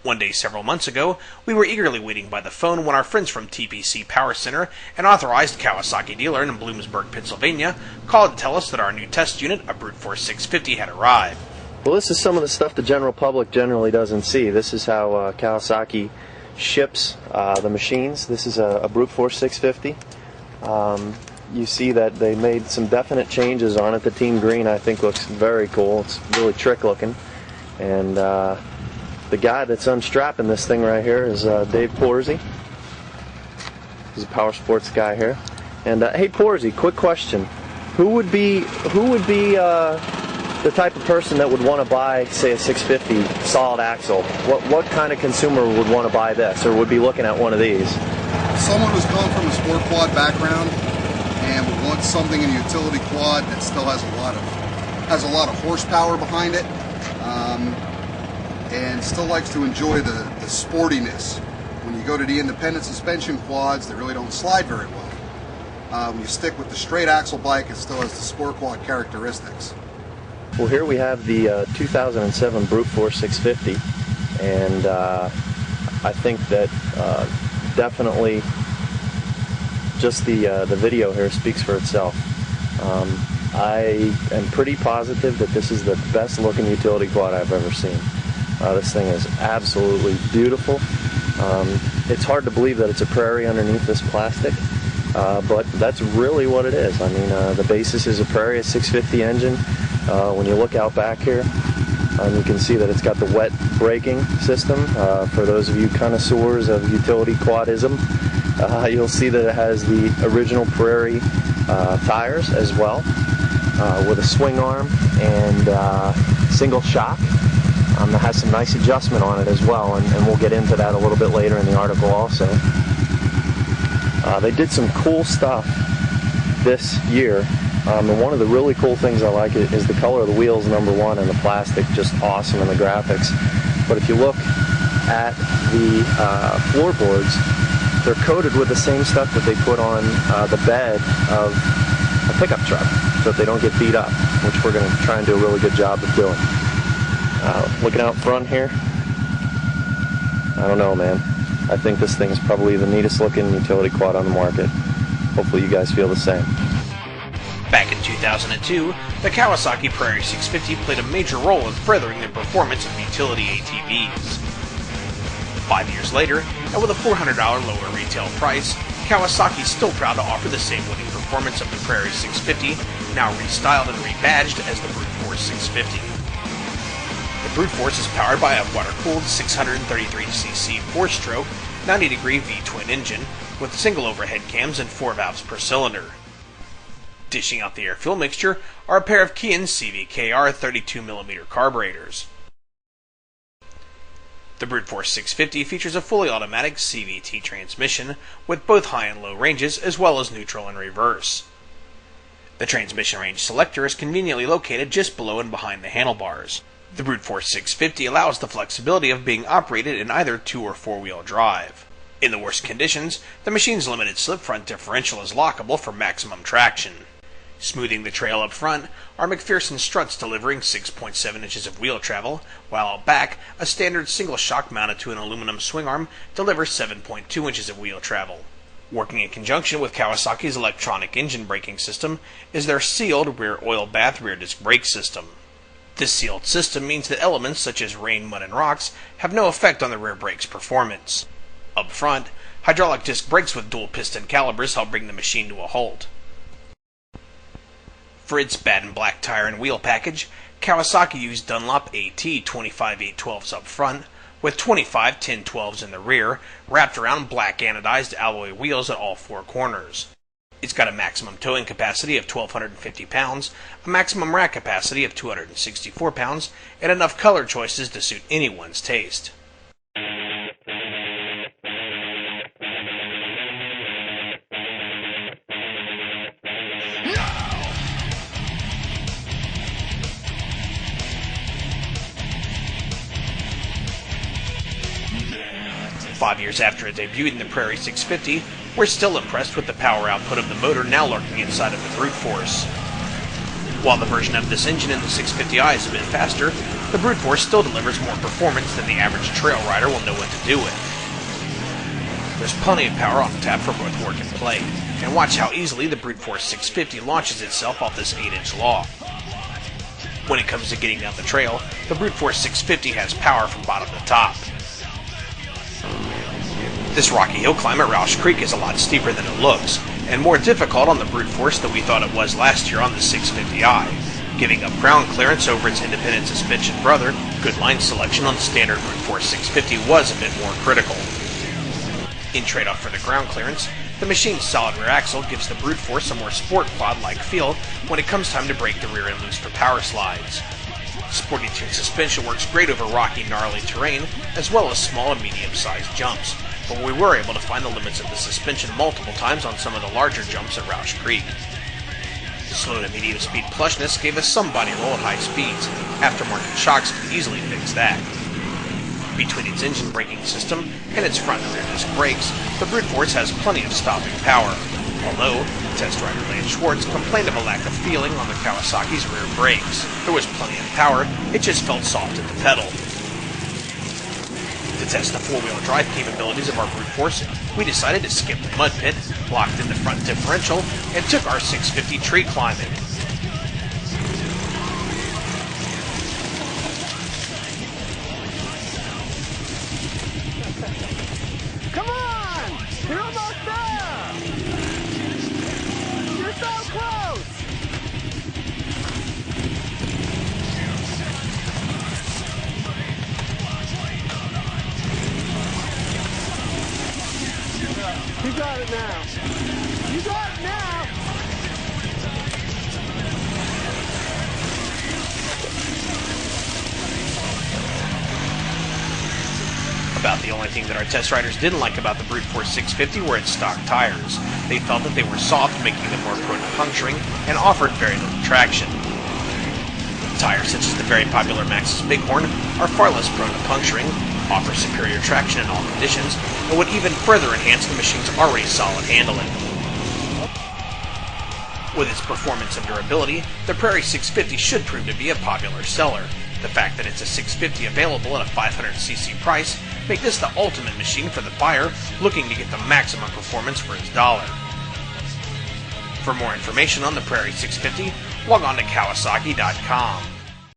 One day several months ago, we were eagerly waiting by the phone when our friends from TPC Power Center, an authorized Kawasaki dealer in Bloomsburg, Pennsylvania, called to tell us that our new test unit, a Brute Force 650, had arrived. Well, this is some of the stuff the general public generally doesn't see. This is how Kawasaki ships the machines. This is a Brute Force 650. You see that they made some definite changes on it. The team green, I think, looks very cool. It's really trick looking. And the guy that's unstrapping this thing right here is Dave Porzy. He's a power sports guy here. And hey, Porzy, quick question: who would be the type of person that would want to buy, say, a 650 solid axle? What kind of consumer would want to buy this, or would be looking at one of these? Someone who's coming from a sport quad background and would want something in a utility quad that still has a lot of horsepower behind it. And still likes to enjoy the sportiness. When you go to the independent suspension quads, they really don't slide very well. When you stick with the straight axle bike, it still has the sport quad characteristics. Well, here we have the 2007 Brute Force 650, and I think that definitely just the video here speaks for itself. I am pretty positive that this is the best looking utility quad I've ever seen. This thing is absolutely beautiful. It's hard to believe that it's a Prairie underneath this plastic, but that's really what it is. I mean, the basis is a Prairie, a 650 engine. When you look out back here, you can see that it's got the wet braking system. For those of you connoisseurs of utility quadism, you'll see that it has the original Prairie tires as well, with a swing arm and single shock. That has some nice adjustment on it as well, and we'll get into that a little bit later in the article also. They did some cool stuff this year, and one of the really cool things I like is the color of the wheels, number one, and the plastic, just awesome, and the graphics. But if you look at the floorboards, they're coated with the same stuff that they put on the bed of a pickup truck, so that they don't get beat up, which we're going to try and do a really good job of doing. Looking out front here, I don't know, man. I think this thing is probably the neatest looking utility quad on the market. Hopefully you guys feel the same. Back in 2002, the Kawasaki Prairie 650 played a major role in furthering the performance of utility ATVs. 5 years later, and with a $400 lower retail price, Kawasaki is still proud to offer the same winning performance of the Prairie 650, now restyled and rebadged as the Brute Force 650. The Brute Force is powered by a water-cooled 633cc 4-stroke, 90-degree V-twin engine with single overhead cams and 4 valves per cylinder. Dishing out the air-fuel mixture are a pair of Kian CVKR 32mm carburetors. The Brute Force 650 features a fully automatic Cvt transmission with both high and low ranges as well as neutral and reverse. The transmission range selector is conveniently located just below and behind the handlebars. The Brute Force 650 allows the flexibility of being operated in either 2- or 4-wheel drive. In the worst conditions, the machine's limited slip front differential is lockable for maximum traction. Smoothing the trail up front are McPherson struts delivering 6.7 inches of wheel travel, while out back, a standard single shock mounted to an aluminum swing arm delivers 7.2 inches of wheel travel. Working in conjunction with Kawasaki's electronic engine braking system is their sealed rear oil bath rear disc brake system. This sealed system means that elements such as rain, mud, and rocks have no effect on the rear brake's performance. Up front, hydraulic disc brakes with dual piston calipers help bring the machine to a halt. For its bad and black tire and wheel package, Kawasaki used Dunlop AT 25 812s up front, with 25 1012s in the rear, wrapped around black anodized alloy wheels at all 4 corners. It's got a maximum towing capacity of 1,250 pounds, a maximum rack capacity of 264 pounds, and enough color choices to suit anyone's taste. Five years after it debuted in the Prairie 650, we're still impressed with the power output of the motor now lurking inside of the Brute Force. While the version of this engine in the 650i is a bit faster, the brute force still delivers more performance than the average trail rider will know what to do with. There's plenty of power on tap for both work and play, and watch how easily the brute force 650 launches itself off this 8-inch log. When it comes to getting down the trail, the brute force 650 has power from bottom to top. This rocky hill climb at Roush Creek is a lot steeper than it looks, and more difficult on the brute force than we thought it was last year on the 650i. Giving up ground clearance over its independent suspension brother, good line selection on the standard brute force 650 was a bit more critical. In trade-off for the ground clearance, the machine's solid rear axle gives the brute force a more sport quad-like feel when it comes time to break the rear end loose for power slides. Sporty tune suspension works great over rocky, gnarly terrain, as well as small and medium-sized jumps, but we were able to find the limits of the suspension multiple times on some of the larger jumps at Roush Creek. Slow to medium speed plushness gave us some body roll at high speeds. Aftermarket shocks could easily fix that. Between its engine braking system and its front and rear disc brakes, the brute force has plenty of stopping power, although test rider Lance Schwartz complained of a lack of feeling on the Kawasaki's rear brakes. There was plenty of power, it just felt soft at the pedal. To test the four-wheel drive capabilities of our brute force, we decided to skip the mud pit, locked in the front differential, and took our 650 tree climbing. Come on! You're almost there! You're so close! You got it now! You got it now! About the only thing that our test riders didn't like about the brute force 650 were its stock tires. They felt that they were soft, making them more prone to puncturing, and offered very little traction. Tires such as the very popular Maxxis Bighorn are far less prone to puncturing, offer superior traction in all conditions, and would even further enhance the machine's already solid handling. With its performance and durability, the Prairie 650 should prove to be a popular seller. The fact that it's a 650 available at a 500cc price make this the ultimate machine for the buyer looking to get the maximum performance for his dollar. For more information on the Prairie 650, log on to Kawasaki.com.